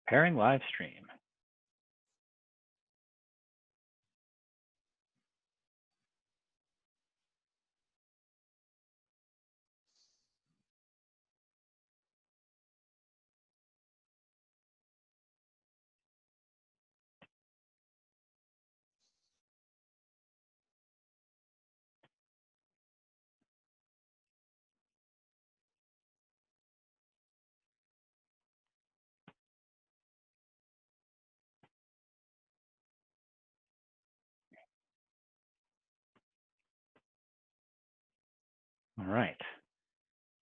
Pairing live stream. All right.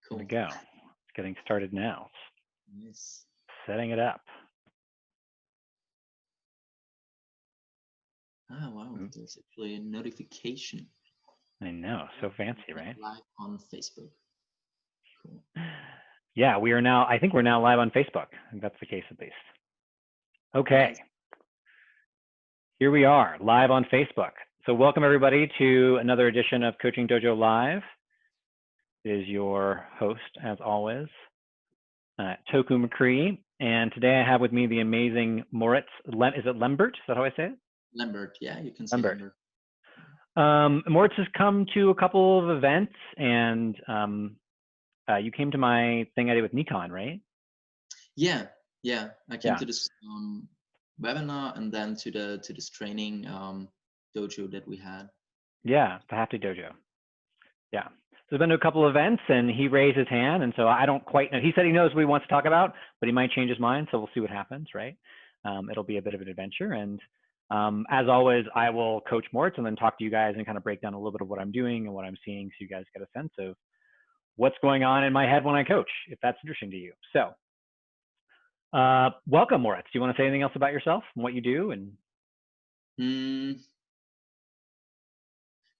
Cool. Here we go. It's getting started now. Nice. Setting it up. Ah, wow. There's actually a notification. I know. So fancy, right? Live on Facebook. Cool. Yeah, we are now, I think we're now live on Facebook. I think that's the case at least. Okay. Nice. Here we are, live on Facebook. So welcome everybody to another edition of Coaching Dojo Live. It is your host, as always, Toku McCree. And today I have with me the amazing Moritz. Is it Lembert? Is that how I say it? Lembert, yeah, you can say Lembert. Lembert. Moritz has come to a couple of events, and you came to my thing I did with Nikon, right? Yeah. I came to this webinar and then to this training dojo that we had. Yeah, the Happy Dojo. Yeah. So I've been to a couple of events, and he raised his hand, and so I don't quite know. He said he knows what he wants to talk about, but he might change his mind, so we'll see what happens, right? It'll be a bit of an adventure, and as always, I will coach Moritz and then talk to you guys and kind of break down a little bit of what I'm doing and what I'm seeing, so you guys get a sense of what's going on in my head when I coach, if that's interesting to you. So welcome, Moritz. Do you want to say anything else about yourself and what you do? And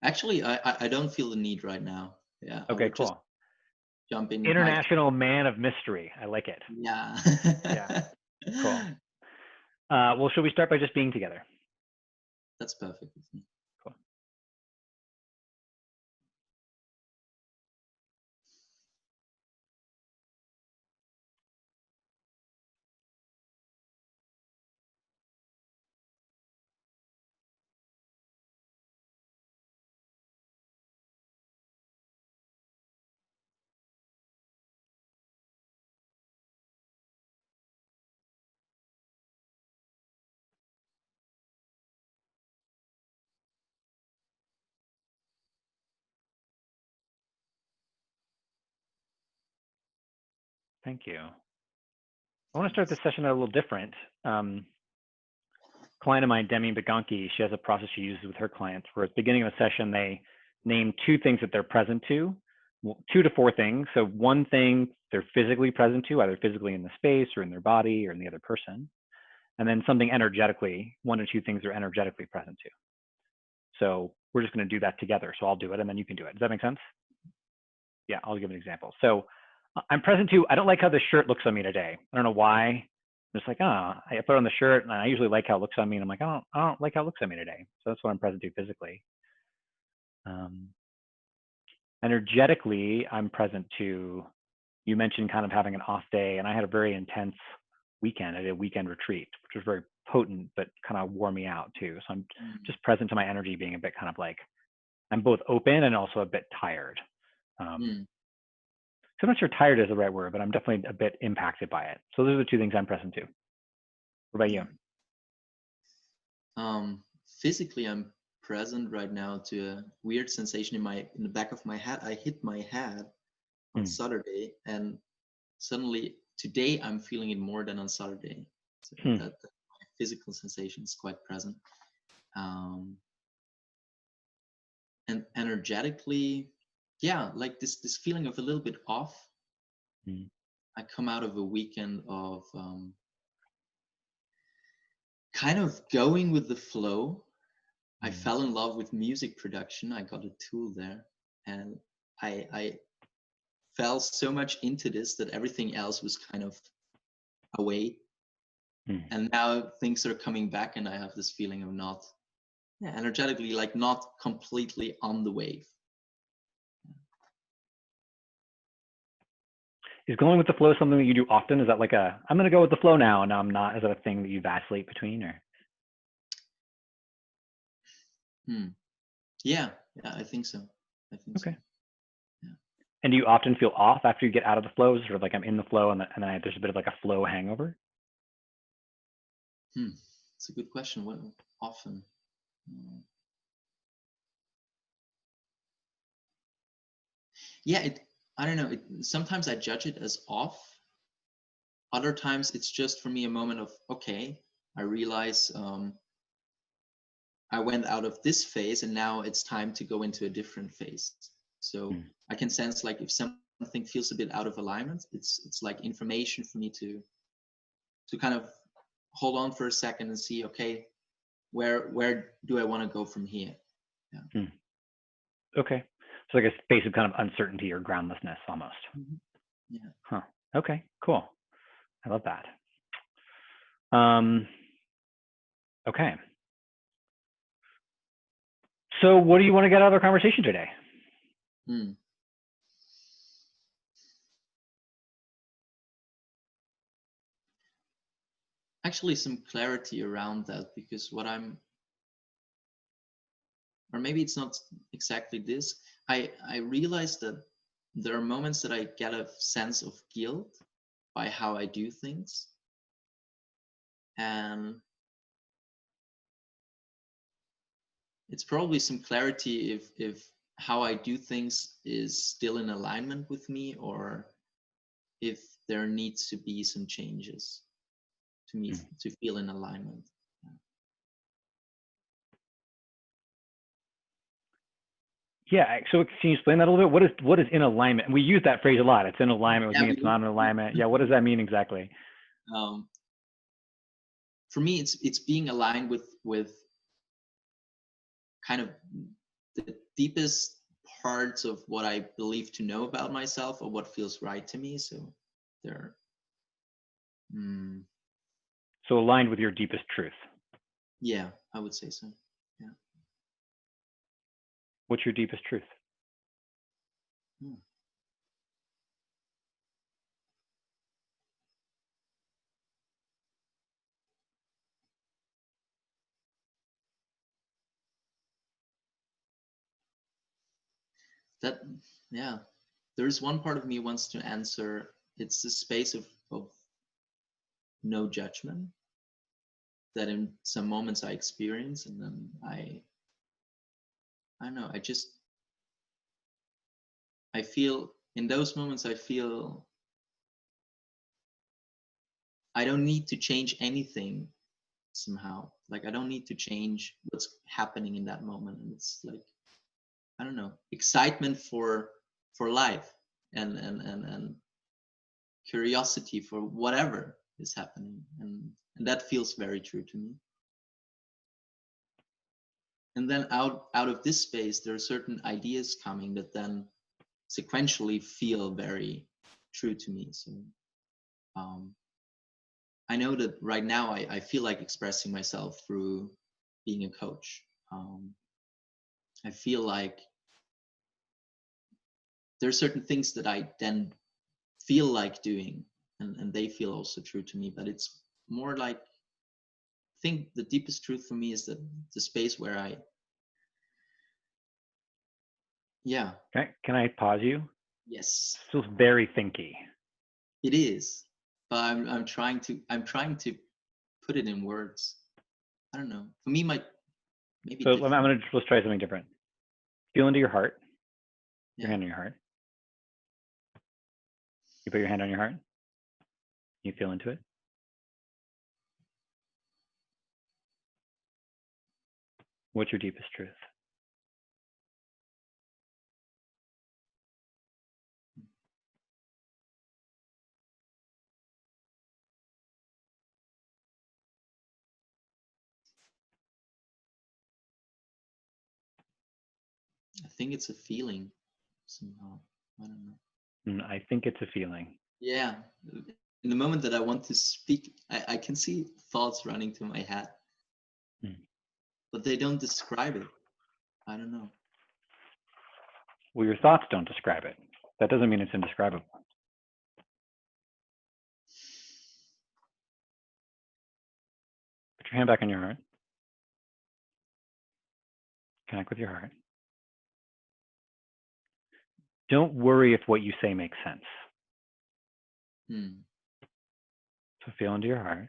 Actually, I don't feel the need right now. Yeah. Okay, cool. Just jump in. International man of mystery. I like it. Yeah. Yeah. Cool. Well, should we start by just being together? That's perfect with me. Cool. Thank you. I want to start this session out a little different. Client of mine, Demi Bagonki, she has a process she uses with her clients where at the beginning of a session, they name two things that they're present to, 2 to 4 things. So one thing they're physically present to, either physically in the space or in their body or in the other person. And then something energetically, 1 or 2 things they're energetically present to. So we're just going to do that together. So I'll do it and then you can do it. Does that make sense? Yeah, I'll give an example. So I'm present to, I don't like how this shirt looks on me today. I don't know why. I'm just like, I put it on the shirt and I usually like how it looks on me. And I'm like, I don't like how it looks on me today. So that's what I'm present to physically. Energetically, I'm present to, you mentioned kind of having an off day, and I had a very intense weekend. I did a weekend retreat, which was very potent, but kind of wore me out too. So I'm just present to my energy being a bit kind of like, I'm both open and also a bit tired. So I'm not sure tired is the right word, but I'm definitely a bit impacted by it. So those are the 2 things I'm present to. What about you? Physically, I'm present right now to a weird sensation in the back of my head. I hit my head on Saturday, and suddenly today I'm feeling it more than on Saturday. So that my physical sensation is quite present. And energetically, yeah, like this feeling of a little bit off. I come out of a weekend of kind of going with the flow. I fell in love with music production. I got a tool there, and I fell so much into this that everything else was kind of away. And now things are coming back, and I have this feeling of not energetically, like not completely on the wave. Is going with the flow something that you do often? Is that like I'm going to go with the flow now and I'm not? Is that a thing that you vacillate between, or? Yeah, I think so. Okay. So. Yeah. And do you often feel off after you get out of the flow? Sort of like I'm in the flow and then there's a bit of like a flow hangover? It's a good question. What often? Yeah, I don't know. Sometimes I judge it as off. Other times it's just for me a moment of, okay, I realize I went out of this phase and now it's time to go into a different phase. So I can sense like if something feels a bit out of alignment, it's like information for me to kind of hold on for a second and see, okay, where do I want to go from here? Yeah. Okay. So like a space of kind of uncertainty or groundlessness almost. Yeah. Huh. Okay, cool. I love that. Okay. So what do you want to get out of our conversation today? Actually, some clarity around that, because or maybe it's not exactly this. I realize that there are moments that I get a sense of guilt by how I do things. And it's probably some clarity if how I do things is still in alignment with me, or if there needs to be some changes to me to feel in alignment. Yeah. So can you explain that a little bit? What is in alignment? We use that phrase a lot. It's in alignment with me. It's not in alignment. Yeah. What does that mean exactly? For me, it's being aligned with kind of the deepest parts of what I believe to know about myself, or what feels right to me. So there. So aligned with your deepest truth. Yeah, I would say so. Yeah. What's your deepest truth? That, yeah, there's one part of me wants to answer. It's the space of no judgment that in some moments I experience, and then I don't know, I feel in those moments, I feel I don't need to change anything somehow. Like I don't need to change what's happening in that moment. And it's like, I don't know, excitement for life, and curiosity for whatever is happening. And that feels very true to me. And then out of this space, there are certain ideas coming that then sequentially feel very true to me. So I know that right now I feel like expressing myself through being a coach. I feel like there are certain things that I then feel like doing, and they feel also true to me. But it's more like, I think the deepest truth for me is that the space where Okay. Can I pause you? Yes. It feels very thinky. It is, but I'm trying to put it in words. I don't know. For me, maybe. So let's try something different. Feel into your heart. Your hand on your heart. You put your hand on your heart. You feel into it. What's your deepest truth? I think it's a feeling somehow. I don't know. I think it's a feeling. Yeah. In the moment that I want to speak, I can see thoughts running through my head, but they don't describe it. I don't know. Well, your thoughts don't describe it. That doesn't mean it's indescribable. your hand back on your heart. Connect with your heart. Don't worry if what you say makes sense. So feel into your heart.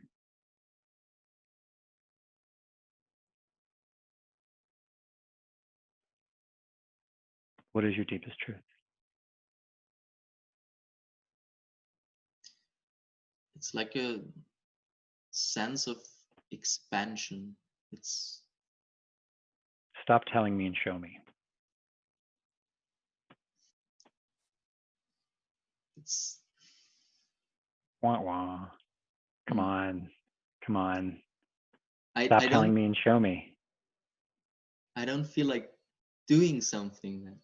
What is your deepest truth? It's like a sense of expansion. It's Stop telling me and show me. Wah wah. Come on. Come on. Stop telling me and show me. I don't feel like doing something then.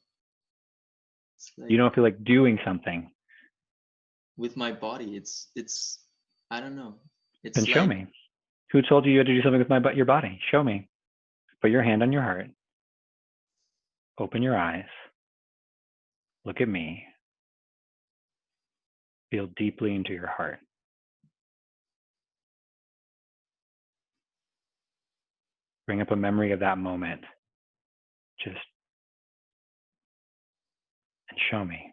Like, you don't feel like doing something with my body. It's I don't know. It's then like, show me. Who told you had to do something with your body? Show me. Put your hand on your heart. Open your eyes. Look at me. Feel deeply into your heart. Bring up a memory of that moment. And show me.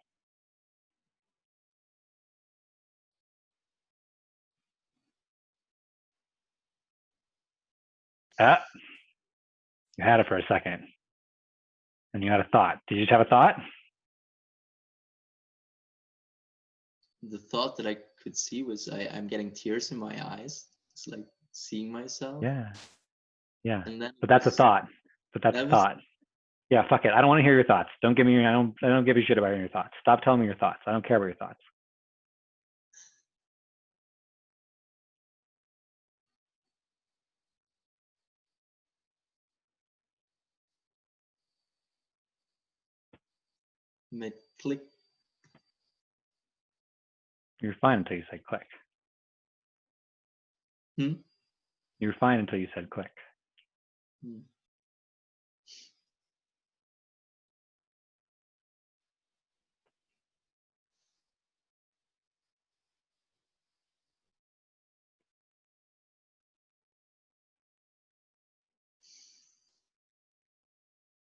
You had it for a second. And you had a thought. Did you just have a thought? the thought that I could see was I'm getting tears in my eyes. It's like seeing myself. Yeah. And then but that's a thought. Yeah, fuck it. I don't want to hear your thoughts. Don't give me. I don't give a shit about your thoughts. Stop telling me your thoughts. I don't care about your thoughts. Made click. You're fine until you said click. You're fine until you said click.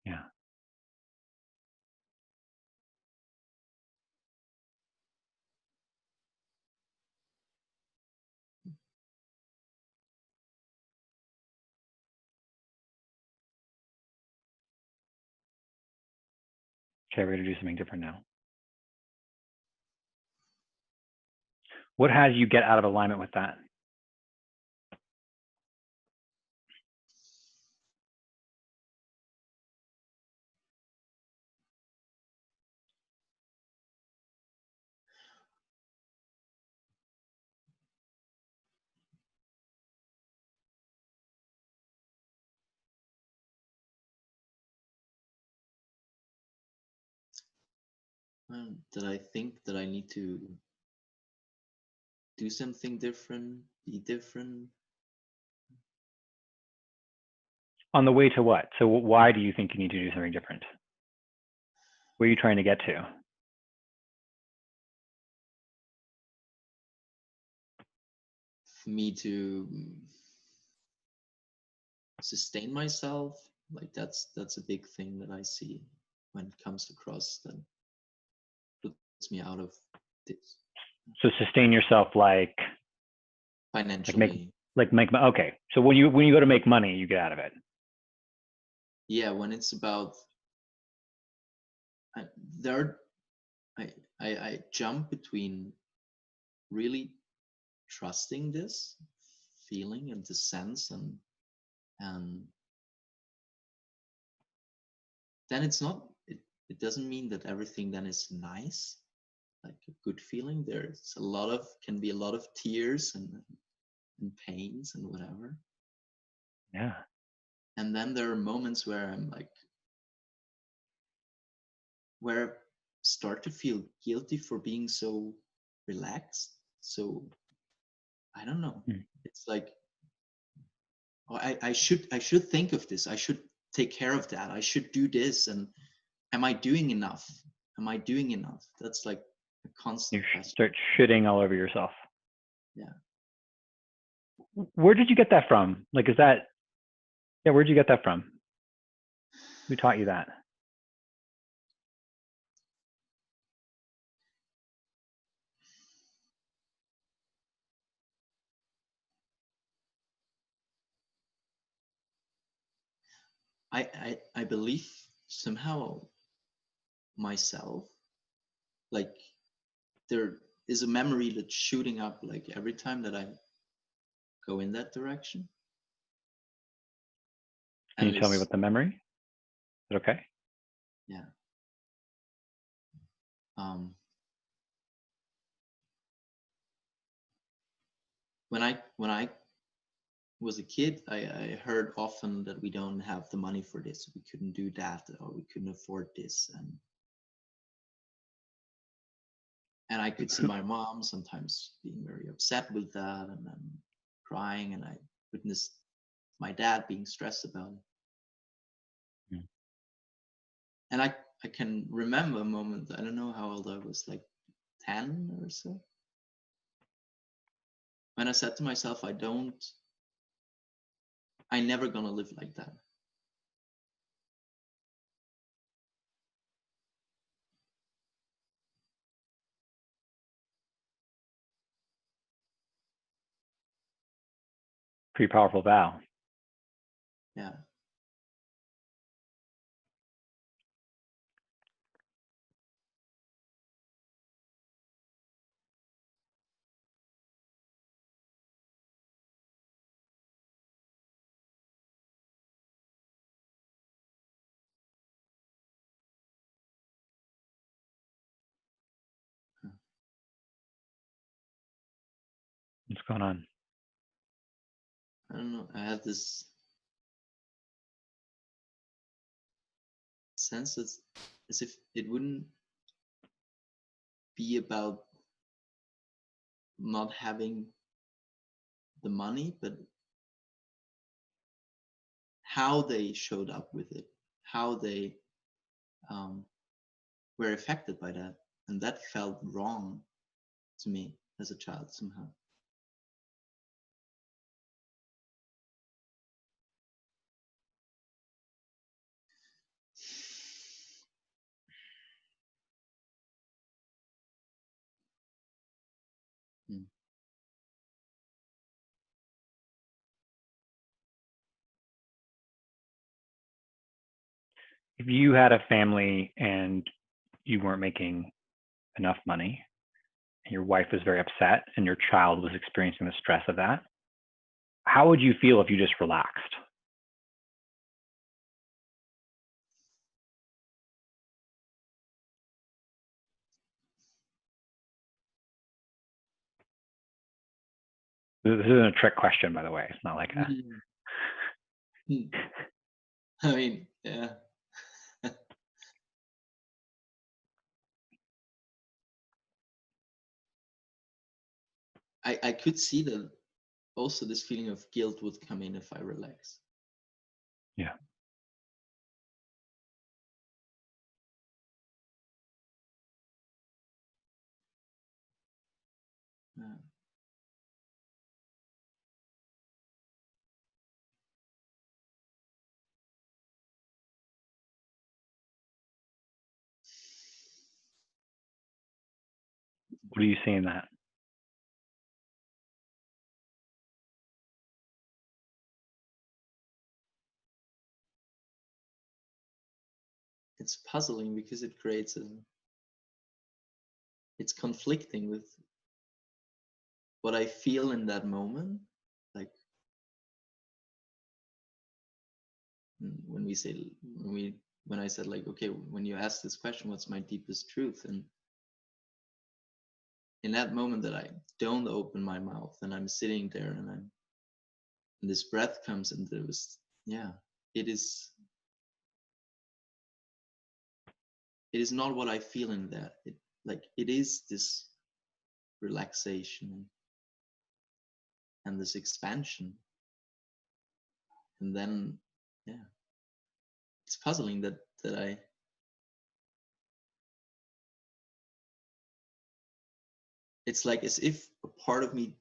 Yeah. Okay, we're going to do something different now. What has you get out of alignment with that? That I think that I need to do something different, be different. On the way to what? So why do you think you need to do something different? Where are you trying to get to? For me to sustain myself, like that's a big thing that I see when it comes across that puts me out of this. So sustain yourself like financially. Okay. So when you go to make money, you get out of it. Yeah, when it's about I jump between really trusting this feeling and the sense and then it's not it doesn't mean that everything then is nice, like a good feeling. There's can be a lot of tears and pains and whatever. Yeah. And then there are moments where I'm like where I start to feel guilty for being so relaxed. So I don't know. It's like, oh, I should think of this. I should take care of that. I should do this. And am I doing enough? Am I doing enough? That's like a constant question. Start shitting all over yourself. Yeah. Where did you get that from? Like, is that, yeah, where'd you get that from? Who taught you that? I believe somehow myself, like there is a memory that's shooting up like every time that I go in that direction. Can And you tell me it's, about the memory? Is it okay? yeah. Um, when I was a kid, I heard often that we don't have the money for this, we couldn't do that, or we couldn't afford this, and I could see my mom sometimes being very upset with that, and then crying, and I witnessed my dad being stressed about it. Mm. And I can remember a moment, I don't know how old I was, like 10 or so, when I said to myself, I never gonna live like that. Pretty powerful vow. Yeah. What's going on? I don't know. I had this sense as if it wouldn't be about not having the money, but how they showed up with it, how they were affected by that. And that felt wrong to me as a child somehow. Mm. If you had a family and you weren't making enough money, and your wife was very upset, and your child was experiencing the stress of that, how would you feel if you just relaxed? This isn't a trick question, by the way. It's not like a. Mm. I mean, yeah. I could see that also this feeling of guilt would come in if I relax. Yeah. Yeah. What do you see in that? It's puzzling because it creates it's conflicting with what I feel in that moment. Like when we say when I said like, okay, when you ask this question, what's my deepest truth? And in that moment that I don't open my mouth and I'm sitting there and this breath comes and there was, yeah, it is not what I feel in that. It is this relaxation and this expansion. And then, yeah, it's puzzling that it's like as if a part of me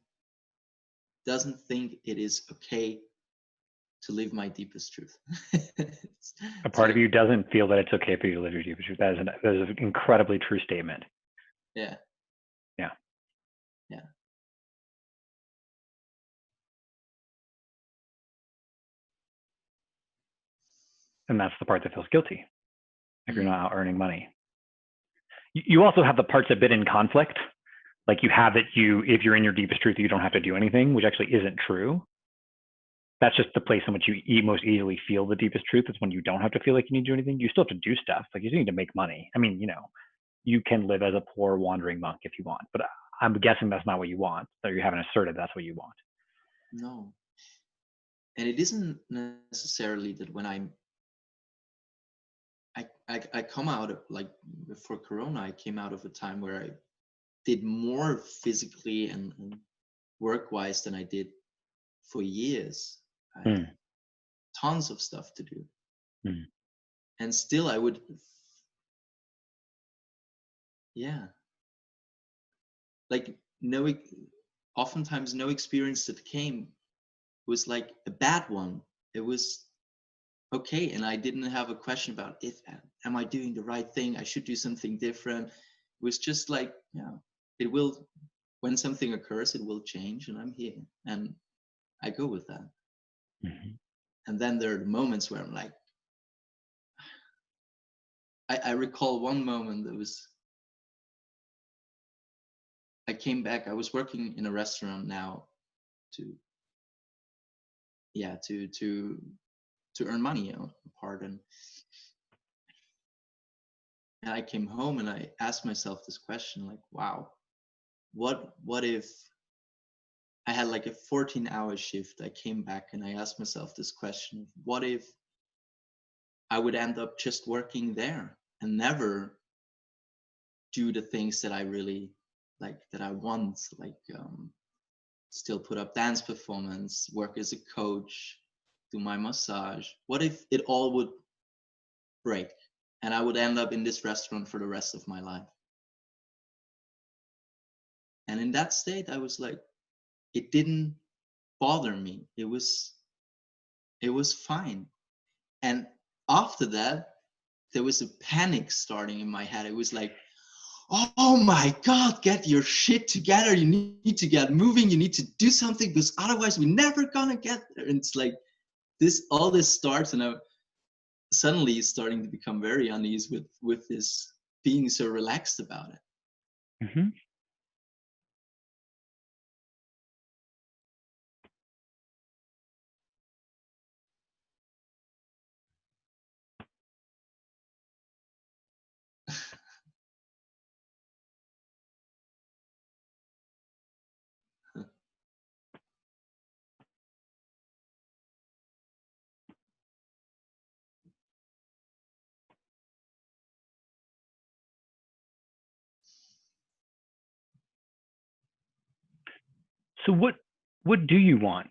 doesn't think it is okay to live my deepest truth. A part of you doesn't feel that it's okay for you to live your deepest truth. That is an incredibly true statement. Yeah. Yeah. Yeah. And that's the part that feels guilty if you're not out earning money. You also have the parts a bit in conflict. Like you have it, if you're in your deepest truth, you don't have to do anything, which actually isn't true. That's just the place in which you most easily feel the deepest truth. Is when you don't have to feel like you need to do anything. You still have to do stuff. Like you still need to make money. I mean, you can live as a poor wandering monk if you want, but I'm guessing that's not what you want. Or you haven't asserted that's what you want. No. And it isn't necessarily that when I come out of, like, before Corona, I came out of a time where I did more physically and work-wise than I did for years. I had tons of stuff to do. And still I would, like, oftentimes no experience that came was like a bad one. It was okay, and I didn't have a question about am I doing the right thing? I should do something different. It was just like, it will, when something occurs, it will change, and I'm here, and I go with that. And then there are the moments where I'm like, I recall one moment that was, I came back, I was working in a restaurant now to earn money, part, and I came home and I asked myself this question, like, wow, what if I had like a 14-hour shift? I came back and I asked myself this question, what if I would end up just working there and never do the things that I really like, that I want, like still put up dance performance, work as a coach, do my massage? What if it all would break and I would end up in this restaurant for the rest of my life? And in that state, I was like, it didn't bother me. It was fine. And after that, there was a panic starting in my head. It was like, oh my God, get your shit together. You need to get moving. You need to do something, because otherwise we're never gonna get there. And it's like all this starts, and I'm suddenly starting to become very uneasy with this being so relaxed about it. So what do you want?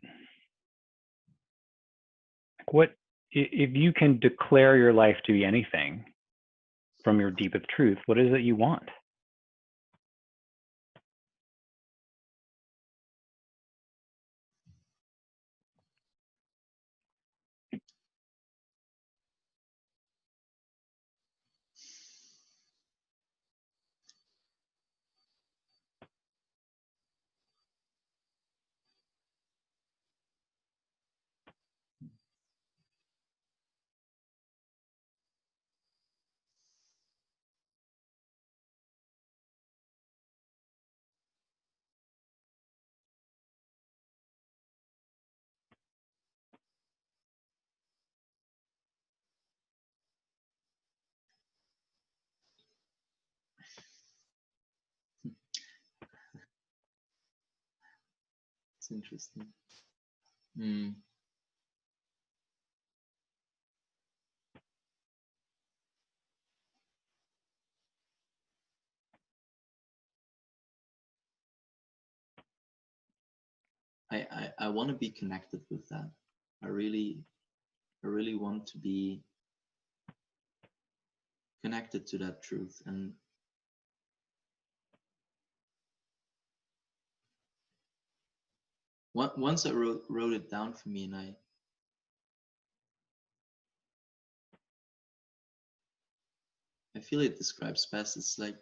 What if you can declare your life to be anything from your deepest truth? What is it you want? It's interesting. I want to be connected with that. I really want to be connected to that truth. And Once I wrote it down for me, and I feel it describes best. It's like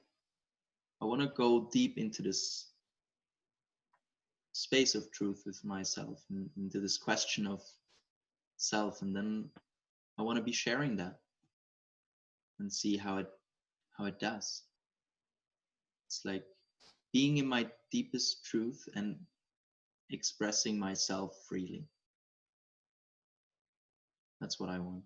I want to go deep into this space of truth with myself, and into this question of self, and then I want to be sharing that and see how it does. It's like being in my deepest truth and expressing myself freely. That's what I want.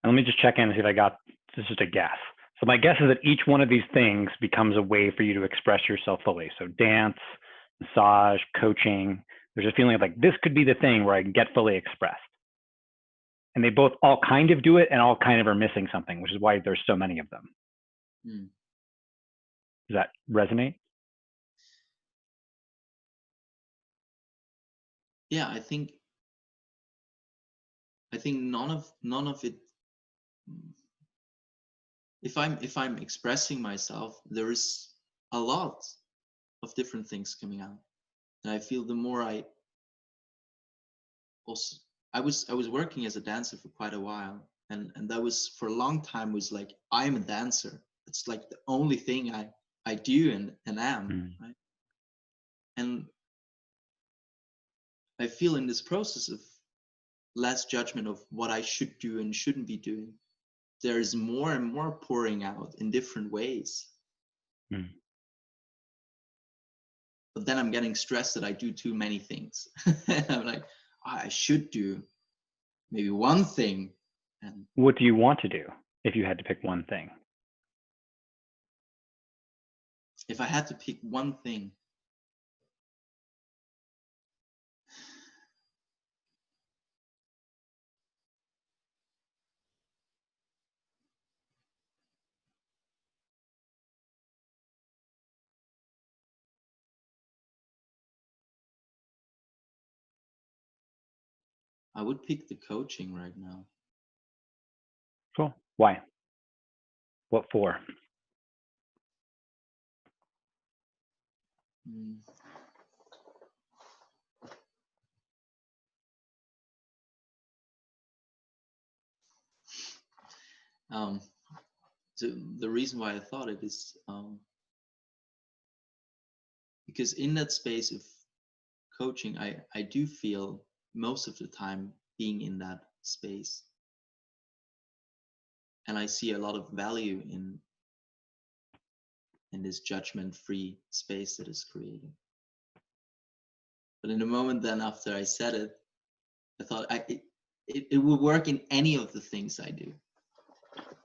And let me just check in and see if I got, this is just a guess. So my guess is that each one of these things becomes a way for you to express yourself fully. So dance, massage, coaching, there's a feeling of like, this could be the thing where I can get fully expressed. And they both all kind of do it and all kind of are missing something, which is why there's so many of them. Does that resonate? Yeah, I think none of it. If I'm expressing myself, there is a lot of different things coming out, and I feel the more I also I was working as a dancer for quite a while, and that was for a long time was like, I'm a dancer. It's like the only thing I do and am, right? And I feel in this process of less judgment of what I should do and shouldn't be doing, there is more and more pouring out in different ways. But then I'm getting stressed that I do too many things. I'm like, oh, I should do maybe one thing. And what do you want to do if you had to pick one thing? if I had to pick one thing, I would pick the coaching right now. Cool. Why? What for? So the reason why I thought it is because in that space of coaching, I do feel most of the time being in that space, and I see a lot of value in this judgment-free space that is created. But in the moment then after I said it, I thought it will work in any of the things I do.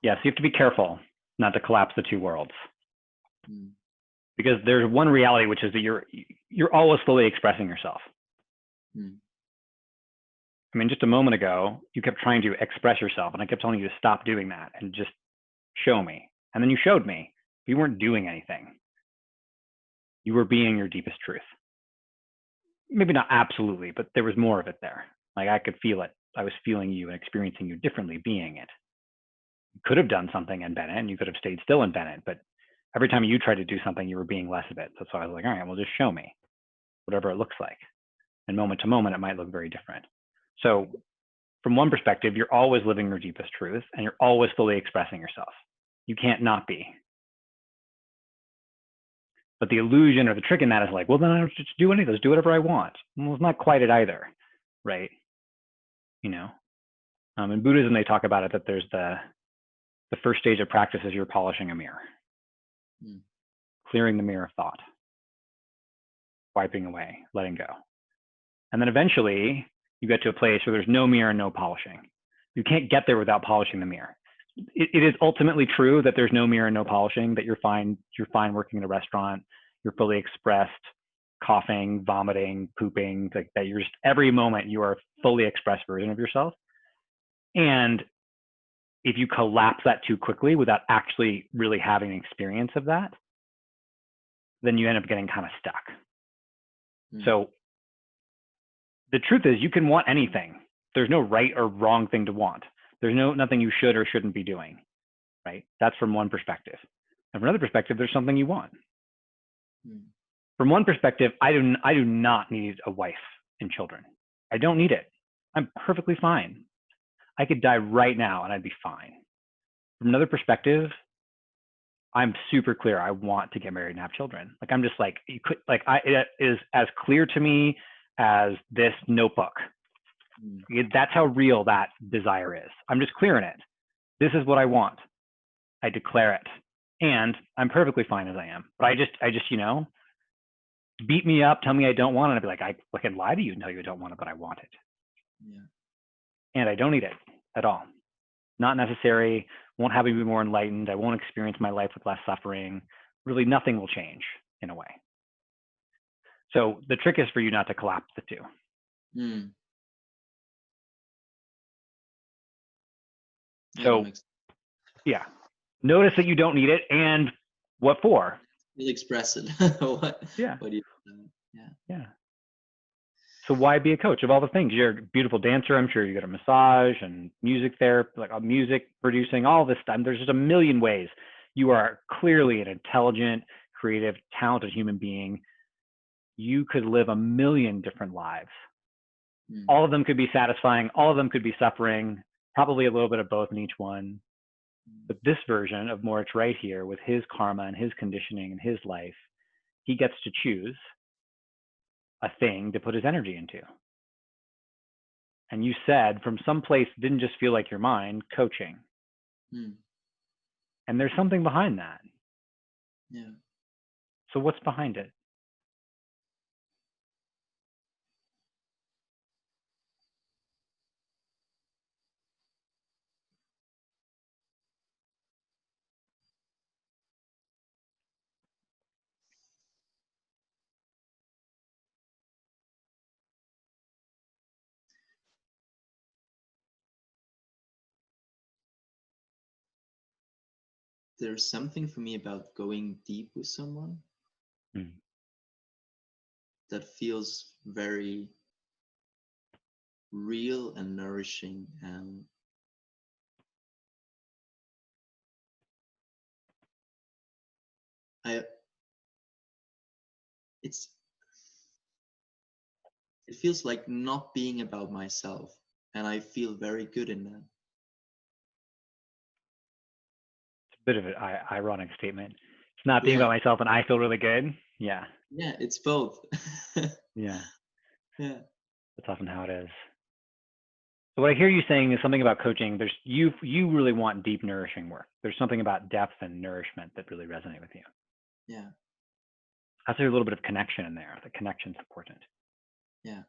Yes, you have to be careful not to collapse the two worlds. Because there's one reality, which is that you're always fully expressing yourself. I mean, just a moment ago, you kept trying to express yourself, and I kept telling you to stop doing that and just show me. And then you showed me, but you weren't doing anything. You were being your deepest truth. Maybe not absolutely, but there was more of it there. Like I could feel it. I was feeling you and experiencing you differently being it. You could have done something and been it, and you could have stayed still and been it, but every time you tried to do something, you were being less of it. So I was like, all right, well, just show me whatever it looks like. And moment to moment, it might look very different. So from one perspective, you're always living your deepest truth and you're always fully expressing yourself. You can't not be. But the illusion or the trick in that is like, well, then I don't just do any of those, do whatever I want. Well, it's not quite it either, right? You know, in Buddhism, they talk about it that there's the first stage of practice is you're polishing a mirror, clearing the mirror of thought, wiping away, letting go. And then eventually you get to a place where there's no mirror and no polishing. You can't get there without polishing the mirror. It is ultimately true that there's no mirror and no polishing, that you're fine working in a restaurant, you're fully expressed, coughing, vomiting, pooping, like that you're just every moment you are a fully expressed version of yourself. And if you collapse that too quickly without actually really having an experience of that, then you end up getting kind of stuck. So the truth is you can want anything there's no right or wrong thing to want. There's nothing you should or shouldn't be doing, right? That's from one perspective. And from another perspective, there's something you want. From one perspective, I do not need a wife and children. I don't need it. I'm perfectly fine. I could die right now and I'd be fine. From another perspective, I'm super clear. I want to get married and have children. Like, I'm just like, it is as clear to me as this notebook. That's how real that desire is. I'm just clear in it. This is what I want. I declare it. And I'm perfectly fine as I am. But I just, beat me up, tell me I don't want it. I'd be like, I can lie to you and tell you I don't want it, but I want it. Yeah. And I don't need it at all. Not necessary. Won't have me be more enlightened. I won't experience my life with less suffering. Really, nothing will change in a way. So the trick is for you not to collapse the two. So yeah, notice that you don't need it, and what for? You'll express it. What do you? Yeah. So why be a coach? Of all the things, you're a beautiful dancer. I'm sure you get a massage and music therapy, like music producing, all this stuff. There's just a million ways. You are clearly an intelligent, creative, talented human being. You could live a million different lives. All of them could be satisfying. All of them could be suffering. Probably a little bit of both in each one. But this version of Moritz right here, with his karma and his conditioning and his life, he gets to choose a thing to put his energy into. And you said from some place didn't just feel like your mind, coaching. And there's something behind that. Yeah. So what's behind it? There's something for me about going deep with someone that feels very real and nourishing, and it feels like not being about myself, and I feel very good in that. It's a bit of an ironic statement. It's not being about myself and I feel really good. Yeah. Yeah, it's both. Yeah. Yeah. That's often how it is. So what I hear you saying is something about coaching. There's you really want deep, nourishing work. There's something about depth and nourishment that really resonate with you. Yeah. That's a little bit of connection in there. The connection's important. Yeah.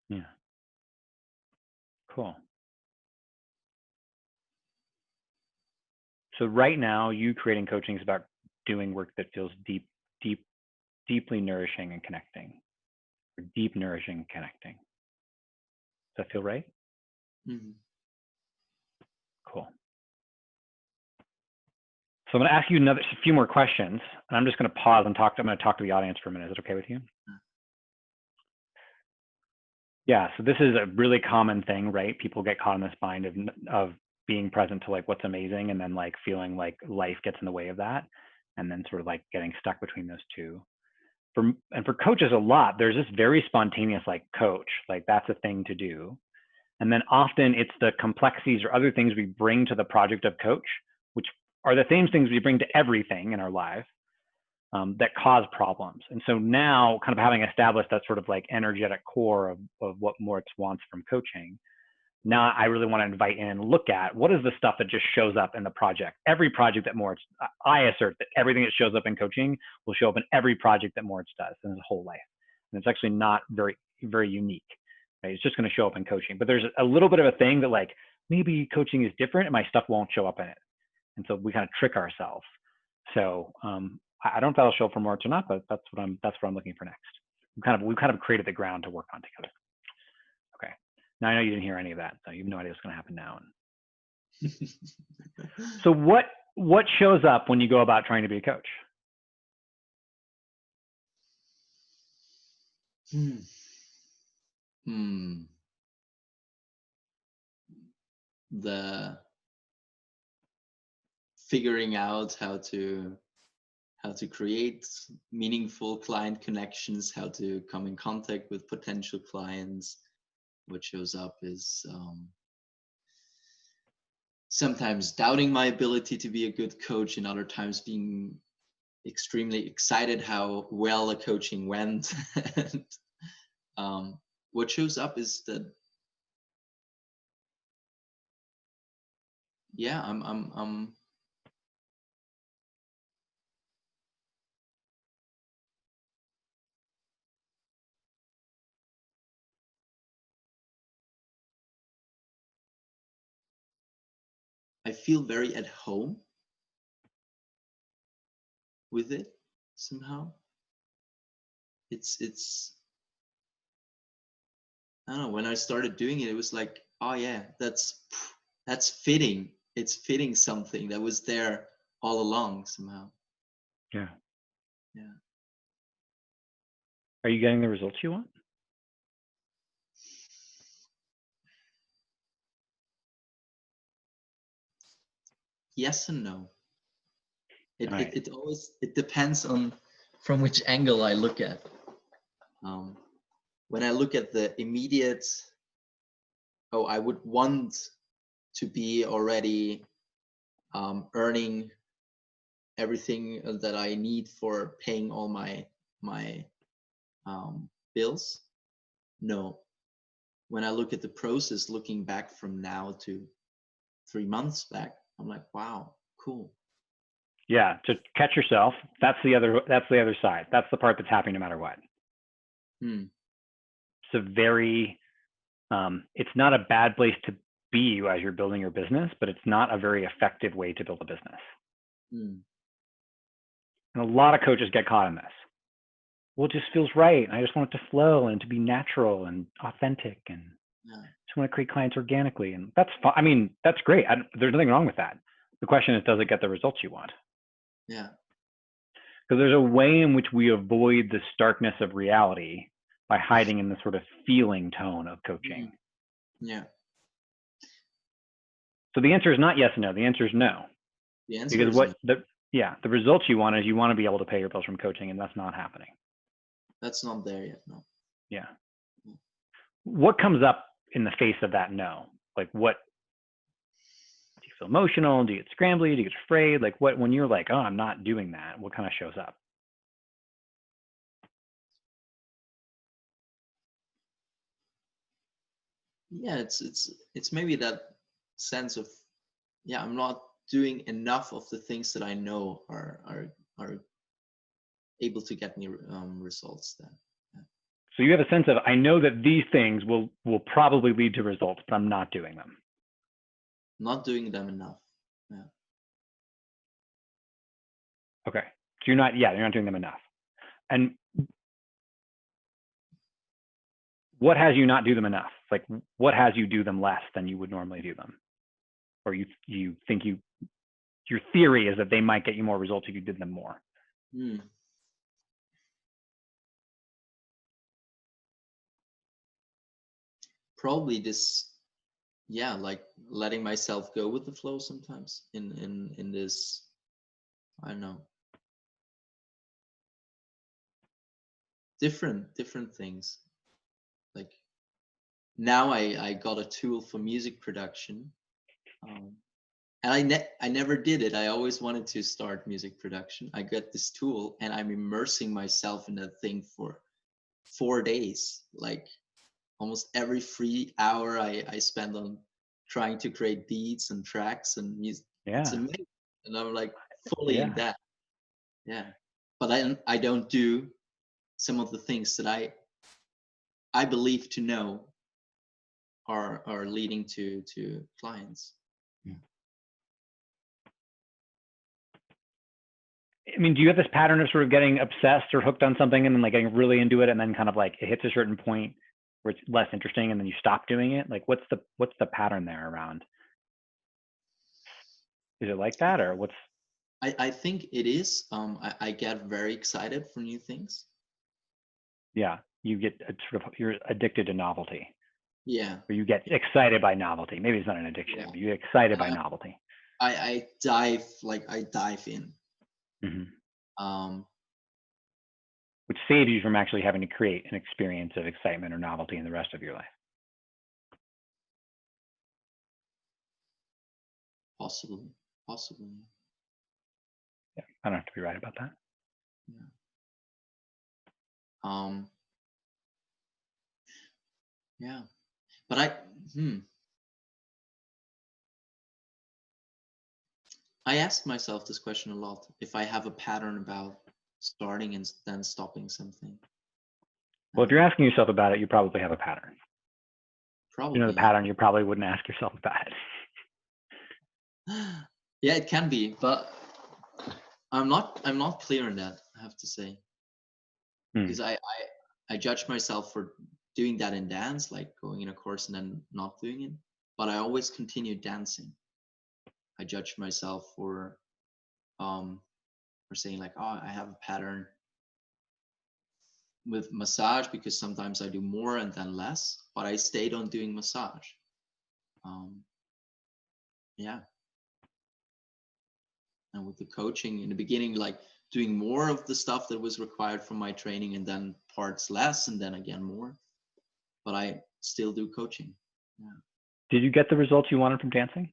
Yeah. Cool. So right now, you creating coaching is about doing work that feels deeply nourishing and connecting, or deep, nourishing, and connecting. Does that feel right? Cool. So I'm going to ask you a few more questions, and I'm just going to pause and I'm going to talk to the audience for a minute. Is it okay with you? Yeah. So this is a really common thing, right? People get caught in this bind of being present to like what's amazing, and then like feeling like life gets in the way of that, and then sort of like getting stuck between those two. For coaches a lot, there's this very spontaneous like coach, like that's a thing to do. And then often it's the complexities or other things we bring to the project of coach, which are the same things we bring to everything in our life, that cause problems. And so now, kind of having established that sort of like energetic core of what Moritz wants from coaching, now I really want to invite in and look at what is the stuff that just shows up in the project. Every project that Moritz, I assert that everything that shows up in coaching will show up in every project that Moritz does in his whole life. And it's actually not very, very unique. Right? It's just going to show up in coaching. But there's a little bit of a thing that like, maybe coaching is different and my stuff won't show up in it. And so we kind of trick ourselves. So I don't know if that'll show up for Moritz or not, but that's what I'm looking for next. We've kind of created the ground to work on together. Okay. Now I know you didn't hear any of that, so you have no idea what's going to happen now. So what shows up when you go about trying to be a coach? the figuring out how to create meaningful client connections, how to come in contact with potential clients. What shows up is sometimes doubting my ability to be a good coach, and other times being extremely excited how well a coaching went. And what shows up is that, yeah, I'm I feel very at home with it somehow. It's I don't know, when I started doing it, it was like, oh yeah, that's fitting. It's fitting something that was there all along somehow. Yeah. Yeah. Are you getting the results you want? Yes and no. All right. It always, it depends on from which angle I look at. When I look at the immediate, oh, I would want to be already earning everything that I need for paying all my bills. No. When I look at the process, looking back from now to 3 months back, I'm like, wow, cool. Yeah, to catch yourself. That's the other side. That's the part that's happening no matter what. It's a very it's not a bad place to be as you're building your business, but it's not a very effective way to build a business. And a lot of coaches get caught in this. Well, it just feels right. I just want it to flow and to be natural and authentic, and just want to create clients organically. And that's fine. I mean, that's great. There's nothing wrong with that. The question is, does it get the results you want? Yeah. Because there's a way in which we avoid the starkness of reality by hiding in the sort of feeling tone of coaching. Yeah. So the answer is not yes and no. The answer is no. The answer because is no. The results you want is you want to be able to pay your bills from coaching, and that's not happening. That's not there yet. No. Yeah. What comes up in the face of that no? Like, what do you feel emotional? Do you get scrambly? Do you get afraid? Like, what, when you're like, oh, I'm not doing that, what kind of shows up? Yeah, it's maybe that sense of, yeah, I'm not doing enough of the things that I know are able to get me results then. Yeah. So you have a sense of, I know that these things will probably lead to results, but I'm not doing them. Not doing them enough. Yeah. Okay. So you're not doing them enough. And what has you not do them enough? Like, what has you do them less than you would normally do them? Or you think your theory is that they might get you more results if you did them more. Probably this, yeah, like letting myself go with the flow sometimes in this, I don't know, different things. Like now I got a tool for music production, and I never did it. I always wanted to start music production. I got this tool and I'm immersing myself in that thing for 4 days. Like almost every free hour I spend on trying to create beats and tracks and music. Yeah. It's amazing. And I'm like fully in that. Yeah. But I don't do some of the things that I believe to know are leading to clients. I mean, do you have this pattern of sort of getting obsessed or hooked on something and then like getting really into it, and then kind of like it hits a certain point where it's less interesting and then you stop doing it? Like, what's the pattern there around? Is it like that, or what's? I think it is. I get very excited for new things. Yeah, you get sort of, you're addicted to novelty. Yeah. Where you get excited by novelty. Maybe it's not an addiction, Yeah. but you get excited by And novelty. I dive in. Hmm. Which saves you from actually having to create an experience of excitement or novelty in the rest of your life. Possibly. Yeah, I don't have to be right about that. Yeah. Yeah. But I ask myself this question a lot. If I have a pattern about starting and then stopping something. Well, if you're asking yourself about it, you probably have a pattern. Probably. You know the pattern, you probably wouldn't ask yourself about it. Yeah, it can be, but I'm not clear on that, I have to say. Because I judge myself for doing that in dance, like going in a course and then not doing it. But I always continue dancing. I judge myself for saying like, oh, I have a pattern with massage because sometimes I do more and then less, but I stayed on doing massage. Yeah. And with the coaching in the beginning, like doing more of the stuff that was required from my training and then parts less and then again more. But I still do coaching. Yeah. Did you get the results you wanted from dancing?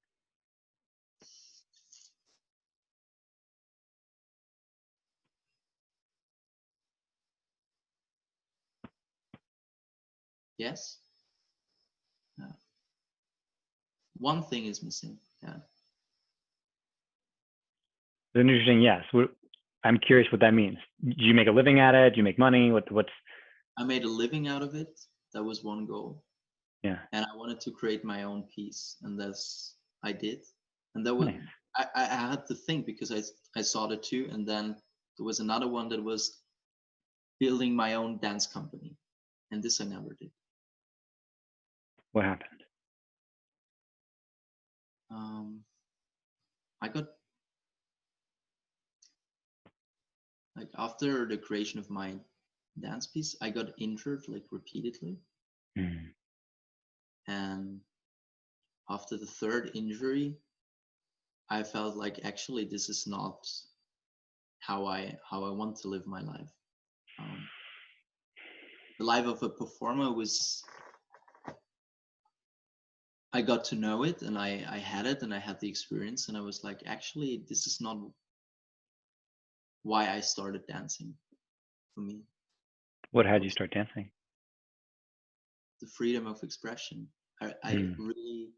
Yes. Yeah. One thing is missing. Yeah. It's an interesting yes. I'm curious what that means. Do you make a living at it? Do you make money? What's? I made a living out of it. That was one goal. Yeah. And I wanted to create my own piece, and I did. And that was Nice. I had to think because I saw the two, and then there was another one that was building my own dance company, and this I never did. What happened? I got like after the creation of my dance piece, I got injured like repeatedly, and after the third injury, I felt like actually this is not how I want to live my life. The life of a performer was, I got to know it and I had it and I had the experience and I was like, actually, this is not why I started dancing for me. What had you start dancing? The freedom of expression. I really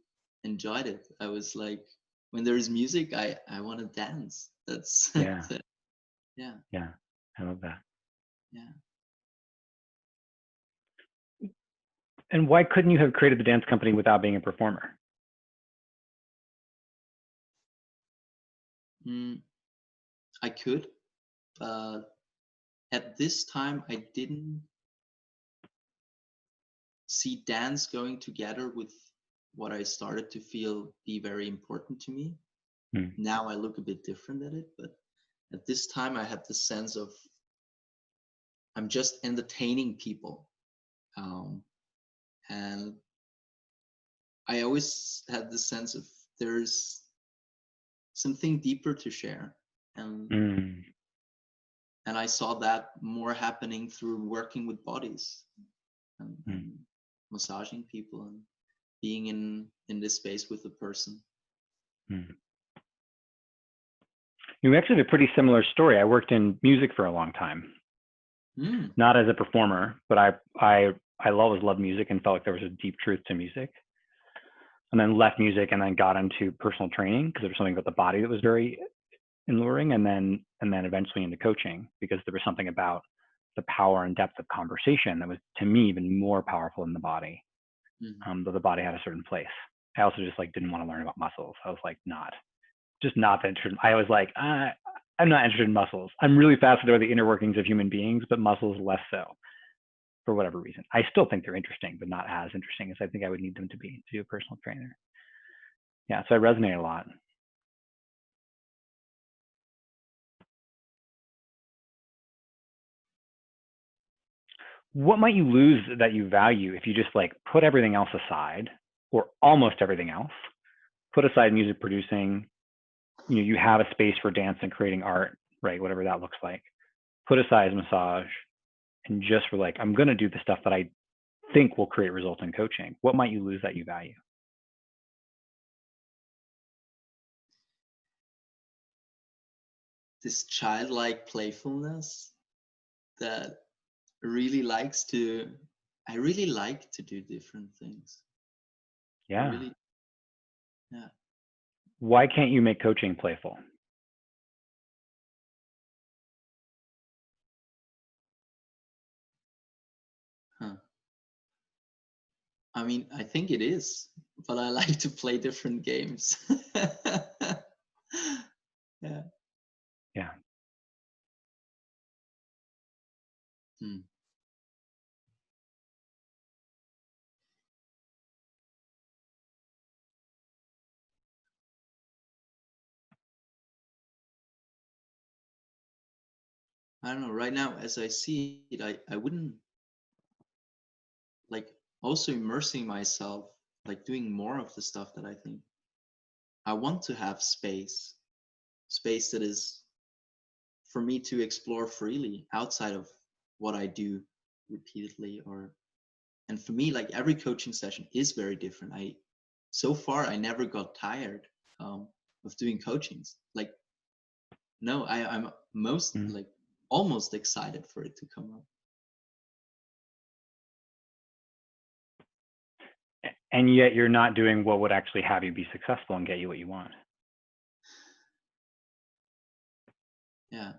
enjoyed it. I was like, when there is music, I want to dance. That's Yeah. Yeah. Yeah. I love that. Yeah. And why couldn't you have created the dance company without being a performer? I could, but at this time I didn't see dance going together with what I started to feel be very important to me. Now I look a bit different at it, but at this time I had the sense of I'm just entertaining people. And I always had the sense of there's something deeper to share. And I saw that more happening through working with bodies and massaging people and being in this space with the person. You actually have a pretty similar story. I worked in music for a long time, not as a performer, but I always loved music and felt like there was a deep truth to music. And then left music and then got into personal training because there was something about the body that was very alluring, and then eventually into coaching because there was something about the power and depth of conversation that was, to me, even more powerful than the body. Though the body had a certain place. I also just like didn't want to learn about muscles. I was like not that interested. I was like, I'm not interested in muscles. I'm really fascinated by the inner workings of human beings, but muscles less so, for whatever reason. I still think they're interesting, but not as interesting as I think I would need them to be to be a personal trainer. Yeah, so I resonate a lot. what might you lose that you value if you just like put everything else aside, or almost everything else, put aside music producing, you have a space for dance and creating art, right? Whatever that looks like. Put aside massage and just for like, I'm going to do the stuff that I think will create results in coaching. What might you lose that you value? This childlike playfulness that really likes to, I really like to do different things. Yeah. Really, yeah. Why can't you make coaching playful? Huh. I mean, I think it is, but I like to play different games. Yeah. Yeah. Hmm. I don't know. Right now, as I see it, I wouldn't like also immersing myself, like doing more of the stuff that I think I want to have space that is for me to explore freely outside of what I do repeatedly. Or and for me, like every coaching session is very different. So far I never got tired of doing coachings. Like no, I'm most Mm. like almost excited for it to come up. And yet you're not doing what would actually have you be successful and get you what you want. Yeah.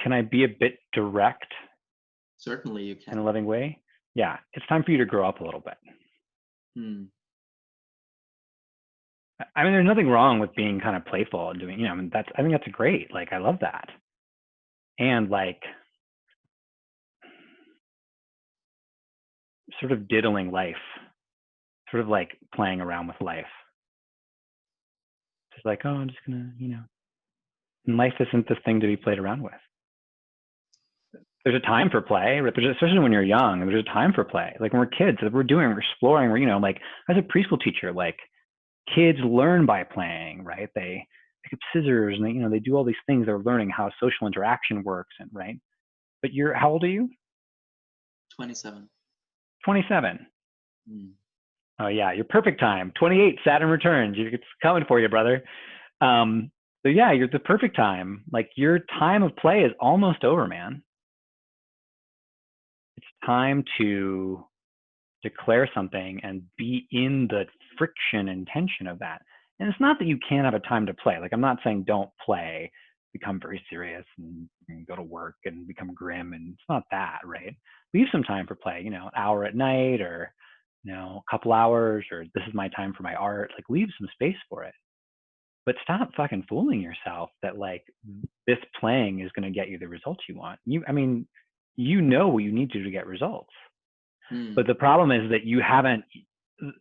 Can I be a bit direct Certainly you in a can. loving way? Yeah, it's time for you to grow up a little bit. I mean, there's nothing wrong with being kind of playful and doing, I mean, I think that's great. Like, I love that. And like, sort of diddling life, sort of like playing around with life. Just like, oh, I'm just gonna, and life isn't this thing to be played around with. There's a time for play, especially when you're young. There's a time for play. Like when we're kids, we're exploring. Like as a preschool teacher, like kids learn by playing, right? They pick up scissors and they do all these things. They're learning how social interaction works, and right. But how old are you? 27. 27. Mm. Oh yeah, your perfect time. 28, Saturn returns. It's coming for you, brother. So yeah, you're the perfect time. Like your time of play is almost over, man. It's time to declare something and be in the friction and tension of that. And it's not that you can't have a time to play. Like I'm not saying don't play, become very serious and go to work and become grim. And it's not that, right? Leave some time for play, an hour at night or, a couple hours, or this is my time for my art. Like leave some space for it. But stop fucking fooling yourself that like this playing is going to get you the results you want. You know what you need to get results. But the problem is that you haven't,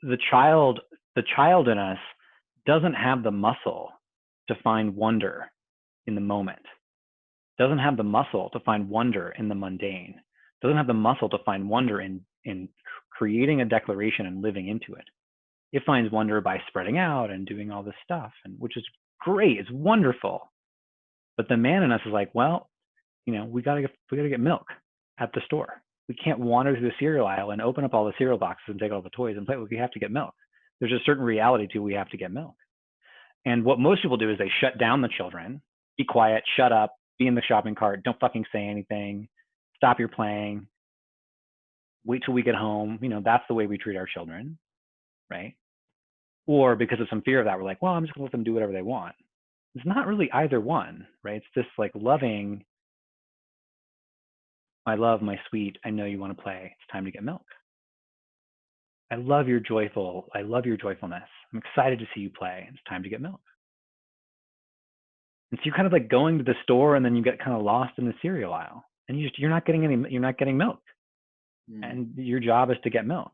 the child in us doesn't have the muscle to find wonder in the moment, doesn't have the muscle to find wonder in the mundane, doesn't have the muscle to find wonder in creating a declaration and living into it. It finds wonder by spreading out and doing all this stuff, and which is great. It's wonderful. But the man in us is like, well, we gotta get milk at the store. We can't wander through the cereal aisle and open up all the cereal boxes and take all the toys and play. We have to get milk. There's a certain reality to we have to get milk. And what most people do is they shut down the children, be quiet, shut up, be in the shopping cart, don't fucking say anything, stop your playing, wait till we get home. That's the way we treat our children, right? Or because of some fear of that, we're like, well, I'm just gonna let them do whatever they want. It's not really either one, right? It's this like loving, my love, my sweet, I know you want to play. It's time to get milk. I love your joyfulness. I'm excited to see you play. It's time to get milk. And so you're kind of like going to the store and then you get kind of lost in the cereal aisle and you're not getting milk. And your job is to get milk.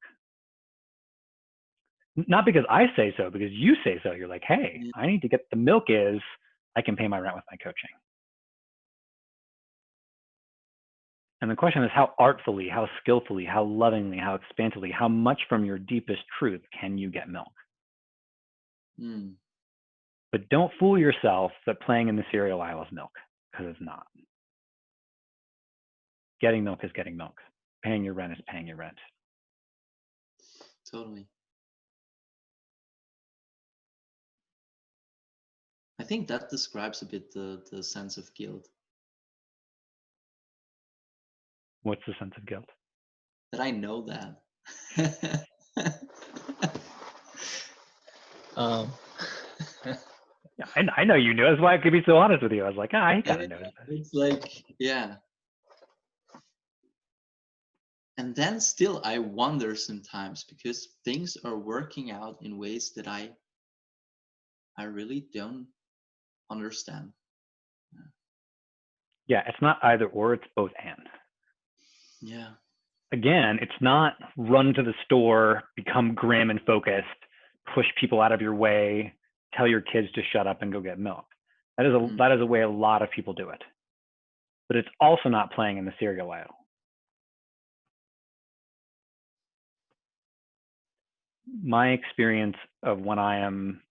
Not because I say so, because you say so. You're like, hey, I need to get the milk I can pay my rent with my coaching. And the question is, how artfully, how skillfully, how lovingly, how expansively, how much from your deepest truth can you get milk? But don't fool yourself that playing in the cereal aisle is milk, because it's not. Getting milk is getting milk. Paying your rent is paying your rent. Totally. I think that describes a bit the sense of guilt. What's the sense of guilt? That I know that. Yeah, I know you knew. That's why I could be so honest with you. I was like, I gotta know this. It's like, yeah. And then still I wonder sometimes, because things are working out in ways that I really don't understand. Yeah, it's not either or, it's both and. Yeah. Again, it's not run to the store, become grim and focused, push people out of your way, tell your kids to shut up and go get milk. That is a way a lot of people do it. But it's also not playing in the cereal aisle. My experience of when I am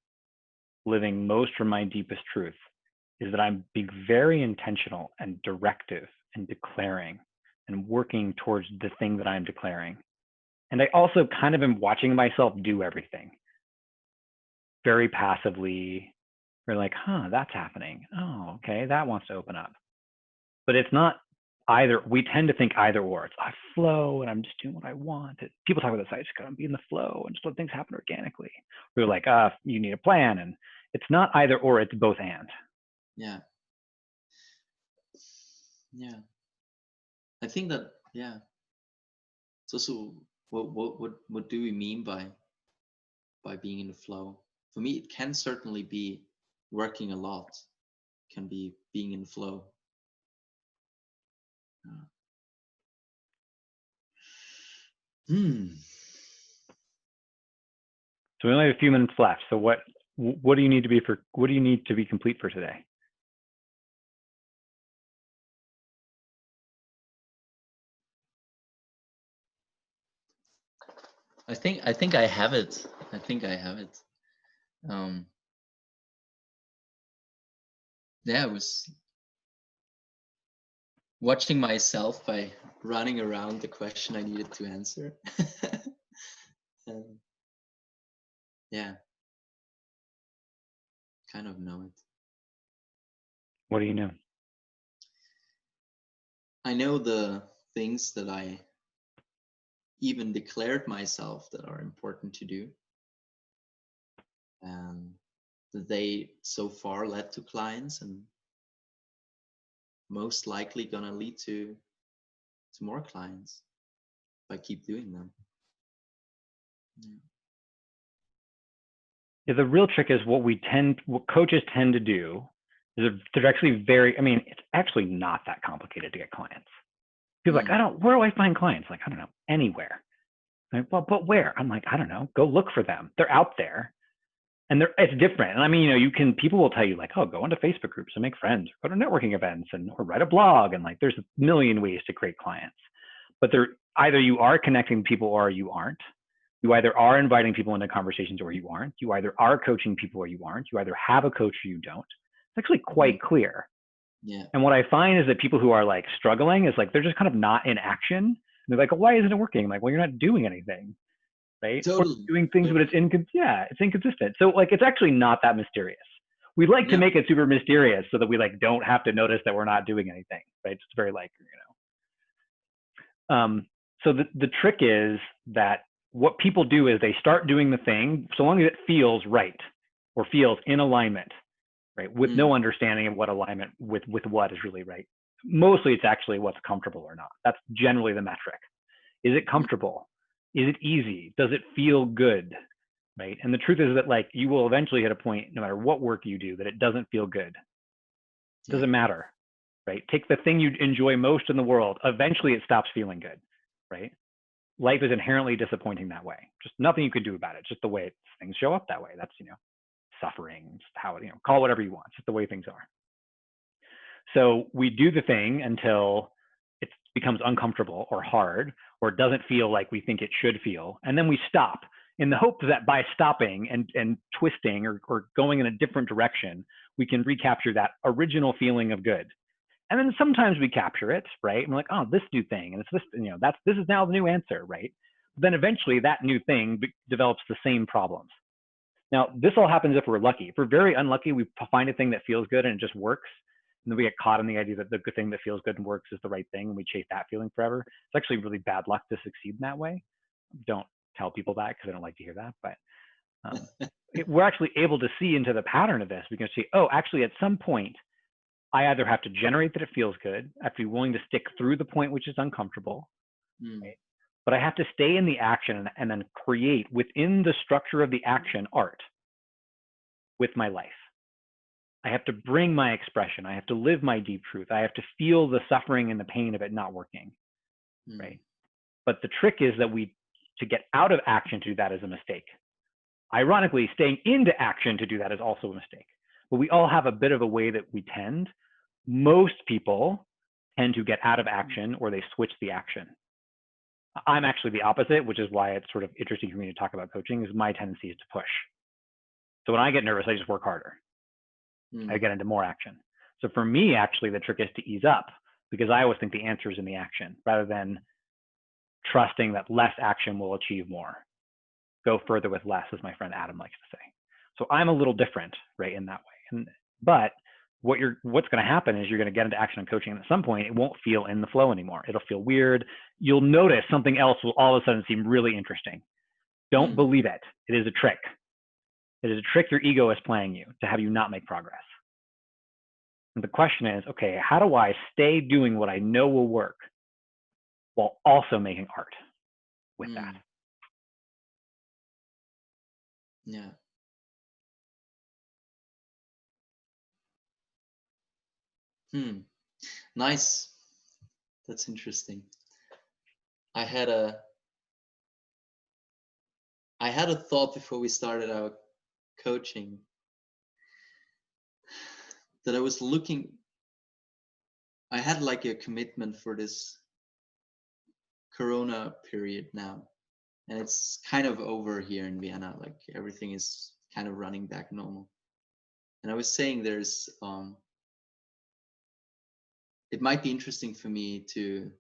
living most from my deepest truth is that I'm being very intentional and directive and declaring and working towards the thing that I'm declaring. And I also kind of am watching myself do everything very passively. We're like, that's happening. Oh, okay, that wants to open up. But it's not either. We tend to think either or. It's I flow and I'm just doing what I want. People talk about this, I just gotta be in the flow and just let things happen organically. We're like, you need a plan. And it's not either or, it's both and. Yeah. Yeah. I think that, yeah. It's also what do we mean by being in the flow? For me, it can certainly be working a lot. It can be being in the flow. So we only have a few minutes left. So what do you need to be complete for today? I think I have it. I think I have it. Yeah, I was watching myself by running around the question I needed to answer. Yeah, kind of know it. What do you know? I know the things that I even declared myself that are important to do, and that they so far led to clients, and most likely gonna lead to more clients if I keep doing them. Yeah, the real trick is what coaches tend to do is they're actually it's actually not that complicated to get clients. People are like, where do I find clients? Like, I don't know, anywhere. Like, well, but where? I'm like, I don't know, go look for them. They're out there. And it's different. And I mean, people will tell you like, oh, go into Facebook groups and make friends, or go to networking events or write a blog. And like, there's a million ways to create clients, but either you are connecting people or you aren't. You either are inviting people into conversations or you aren't. You either are coaching people or you aren't. You either have a coach or you don't. It's actually quite clear. Yeah. And what I find is that people who are like struggling is like, they're just kind of not in action. And they're like, well, why isn't it working? I'm like, well, you're not doing anything. Right? Totally. Or doing things, but it's inconsistent. So like, it's actually not that mysterious. We like to make it super mysterious so that we like don't have to notice that we're not doing anything, right? It's very like, so the trick is that what people do is they start doing the thing so long as it feels right or feels in alignment, right? With no understanding of what alignment with what is really right. Mostly it's actually what's comfortable or not. That's generally the metric. Is it comfortable? Is it easy? Does it feel good? Right? And the truth is that like you will eventually hit a point, no matter what work you do, that it doesn't feel good. It doesn't matter, right? Take the thing you enjoy most in the world. Eventually it stops feeling good, right? Life is inherently disappointing that way. Just nothing you could do about it. Just the way things show up that way. That's, suffering, just how, call it whatever you want, just the way things are. So we do the thing until it becomes uncomfortable or hard, or it doesn't feel like we think it should feel. And then we stop in the hope that by stopping and twisting or going in a different direction, we can recapture that original feeling of good. And then sometimes we capture it, right? And we're like, oh, this new thing, and it's this, this is now the new answer, right? But then eventually that new thing develops the same problems. Now, this all happens if we're lucky. If we're very unlucky, we find a thing that feels good and it just works. And then we get caught in the idea that the good thing that feels good and works is the right thing, and we chase that feeling forever. It's actually really bad luck to succeed in that way. Don't tell people that because I don't like to hear that. But we're actually able to see into the pattern of this. We can see, oh, actually, at some point, I either have to generate that it feels good, I have to be willing to stick through the point which is uncomfortable, right? But I have to stay in the action and then create within the structure of the action art with my life. I have to bring my expression. I have to live my deep truth. I have to feel the suffering and the pain of it not working, right? But the trick is that to get out of action to do that is a mistake. Ironically, staying into action to do that is also a mistake. But we all have a bit of a way that we tend. Most people tend to get out of action or they switch the action. I'm actually the opposite, which is why it's sort of interesting for me to talk about coaching, is my tendency is to push. So when I get nervous, I just work harder. I get into more action. So for me, actually, the trick is to ease up, because I always think the answer is in the action rather than trusting that less action will achieve more. Go further with less, as my friend Adam likes to say. So I'm a little different, right, in that way. But what's going to happen is you're going to get into action on coaching, and at some point it won't feel in the flow anymore. It'll feel weird. You'll notice something else will all of a sudden seem really interesting. Don't believe it. It is a trick. It is a trick your ego is playing you to have you not make progress. And the question is, okay, how do I stay doing what I know will work while also making art with that? Yeah. Nice. That's interesting. I had a thought before we started our coaching that I had like a commitment for this Corona period now, and it's kind of over here in Vienna. Like everything is kind of running back normal. And I was saying there's it might be interesting for me to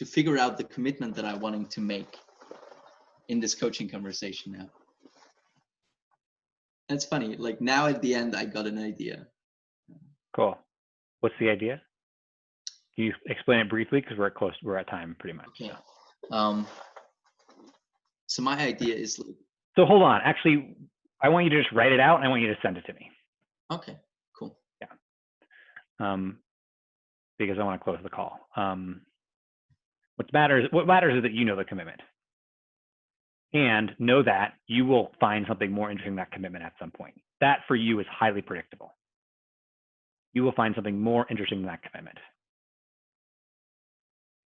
figure out the commitment that I'm wanting to make in this coaching conversation now. And it's funny, like now at the end, I got an idea. Cool. What's the idea? Can you explain it briefly? Because we're at time pretty much. Okay. So my idea is. So hold on. Actually, I want you to just write it out and I want you to send it to me. Okay, cool. Yeah. Because I want to close the call. What matters is that you know the commitment. And know that you will find something more interesting than that commitment at some point. That for you is highly predictable. You will find something more interesting than that commitment.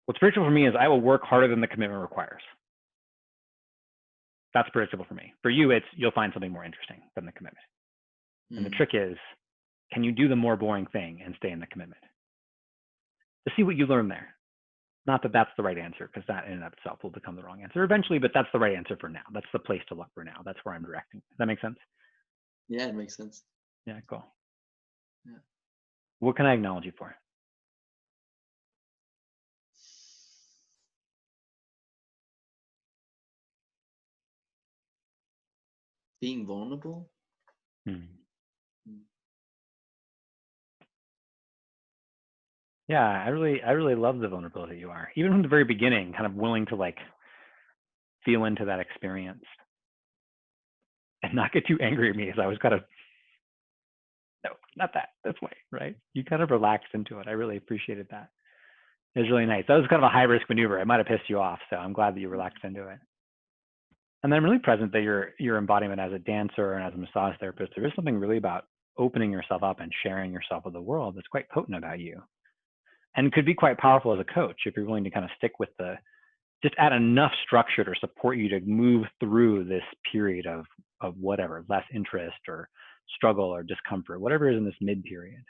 What's predictable for me is I will work harder than the commitment requires. That's predictable for me. For you, it's you'll find something more interesting than the commitment. And the trick is, can you do the more boring thing and stay in the commitment? To see what you learn there. Not that that's the right answer, because that in and of itself will become the wrong answer eventually, but that's the right answer for now. That's the place to look for now. That's where I'm directing. Does that make sense? Yeah, it makes sense. Yeah, cool. Yeah. What can I acknowledge you for? Being vulnerable. Yeah, I really love the vulnerability you are. Even from the very beginning, kind of willing to like feel into that experience and not get too angry at me as I was kind of, no, not that, this way, right? You kind of relaxed into it. I really appreciated that. It was really nice. That was kind of a high risk maneuver. It might have pissed you off, so I'm glad that you relaxed into it. And then I'm really present that your embodiment as a dancer and as a massage therapist, there is something really about opening yourself up and sharing yourself with the world that's quite potent about you. And could be quite powerful as a coach if you're willing to kind of stick with just add enough structure to support you to move through this period of of whatever, less interest or struggle or discomfort, whatever is in this mid period.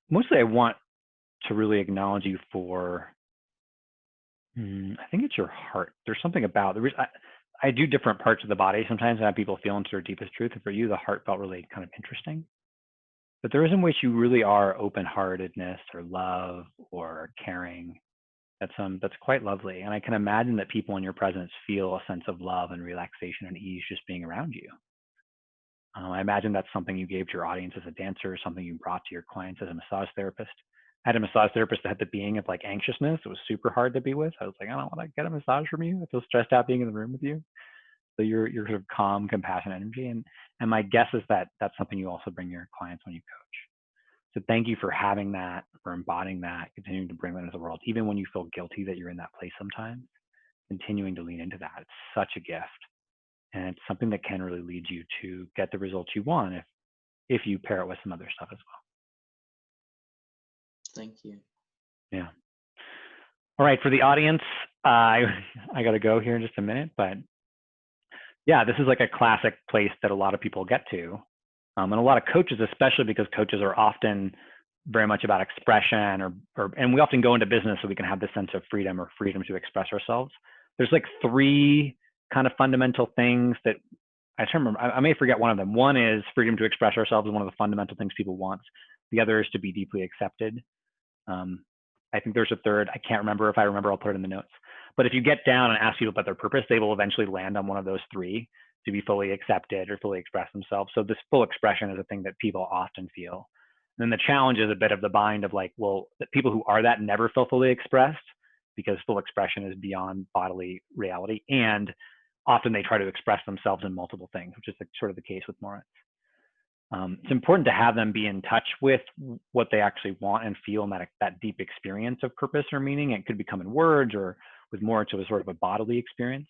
Mostly I want to really acknowledge you for, I think it's your heart. There's something about I do different parts of the body sometimes. I have people feel into their deepest truth. And for you, the heart felt really kind of interesting. But there is in which you really are open-heartedness or love or caring. That's quite lovely. And I can imagine that people in your presence feel a sense of love and relaxation and ease just being around you. I imagine that's something you gave to your audience as a dancer, something you brought to your clients as a massage therapist. I had a massage therapist that had the being of like anxiousness. It was super hard to be with. I was like, I don't want to get a massage from you. I feel stressed out being in the room with you. So you're sort of calm, compassionate energy. And my guess is that that's something you also bring your clients when you coach. So thank you for having that, for embodying that, continuing to bring that into the world, even when you feel guilty that you're in that place sometimes, continuing to lean into that. It's such a gift. And it's something that can really lead you to get the results you want if you pair it with some other stuff as well. Thank you. Yeah. All right, for the audience, I got to go here in just a minute, but yeah, this is like a classic place that a lot of people get to. And a lot of coaches, especially because coaches are often very much about expression and we often go into business so we can have this sense of freedom or freedom to express ourselves. There's like 3 kind of fundamental things that I remember. I may forget one of them. One is freedom to express ourselves is one of the fundamental things people want. The other is to be deeply accepted. I think there's a third. I can't remember. If I remember, I'll put it in the notes. But if you get down and ask people about their purpose, they will eventually land on one of those 3, to be fully accepted or fully express themselves. So this full expression is a thing that people often feel. And then the challenge is a bit of the bind of like, well, the people who are that never feel fully expressed because full expression is beyond bodily reality. And often they try to express themselves in multiple things, which is sort of the case with Moritz. It's important to have them be in touch with what they actually want and feel in that deep experience of purpose or meaning. It could become in words, or with Moritz, it was sort of a bodily experience.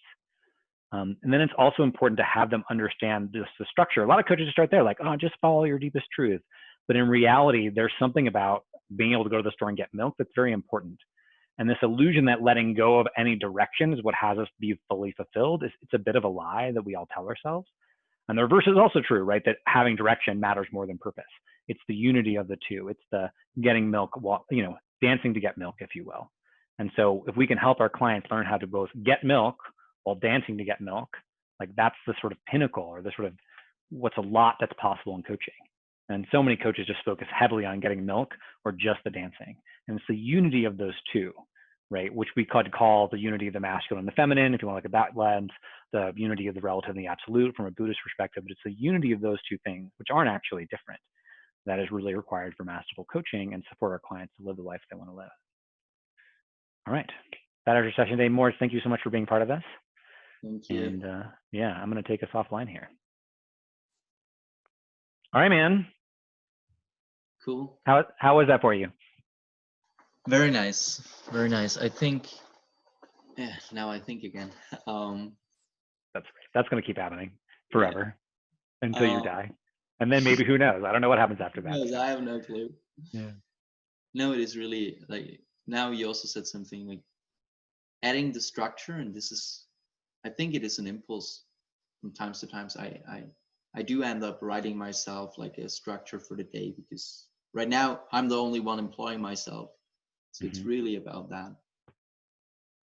And then it's also important to have them understand the structure. A lot of coaches start there like, oh, just follow your deepest truth. But in reality, there's something about being able to go to the store and get milk that's very important. And this illusion that letting go of any direction is what has us be fully fulfilled, it's a bit of a lie that we all tell ourselves. And the reverse is also true, right? That having direction matters more than purpose. It's the unity of the two. It's the getting milk, dancing to get milk, if you will. And so if we can help our clients learn how to both get milk while dancing to get milk, like that's the sort of pinnacle, or the sort of what's a lot that's possible in coaching. And so many coaches just focus heavily on getting milk or just the dancing. And it's the unity of those two, right? Which we could call the unity of the masculine and the feminine, if you want to look at that lens, the unity of the relative and the absolute from a Buddhist perspective. But it's the unity of those two things, which aren't actually different, that is really required for masterful coaching and support our clients to live the life they want to live. All right. That is our session today. Moritz, thank you so much for being part of this. Thank you. And yeah, I'm going to take us offline here. All right, man. Cool. How was that for you? Very nice. Very nice. I think, yeah, now I think again. That's going to keep happening forever until you die. And then maybe, who knows? I don't know what happens after that. Knows, I have no clue. Yeah. No, it is really like, now you also said something like adding the structure, and this is, I think it is an impulse from times to times. I do end up writing myself like a structure for the day, because right now I'm the only one employing myself. So it's really about that.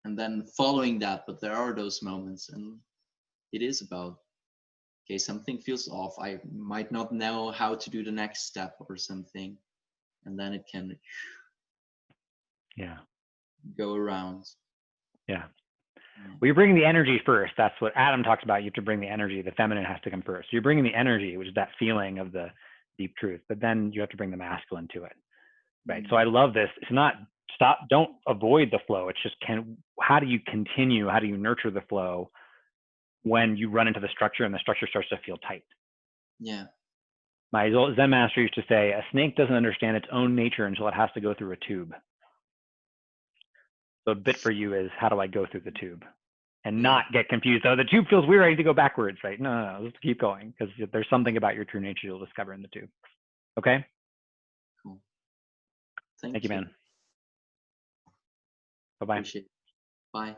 And then following that, but there are those moments, and it is about, okay, something feels off. I might not know how to do the next step or something. And then it can go around. Yeah. Well, you're bringing the energy first. That's what Adam talks about. You have to bring the energy. The feminine has to come first. So you're bringing the energy, which is that feeling of the deep truth. But then you have to bring the masculine to it, right? So I love this. It's not stop. Don't avoid the flow. It's just how do you continue? How do you nurture the flow when you run into the structure and the structure starts to feel tight? Yeah. My Zen master used to say, a snake doesn't understand its own nature until it has to go through a tube. So a bit for you is, how do I go through the tube and not get confused? Oh, the tube feels weird. I need to go backwards, right? No, let's keep going, because there's something about your true nature you'll discover in the tube. Okay? Cool. Thank you, man. Bye-bye. Appreciate it. Bye.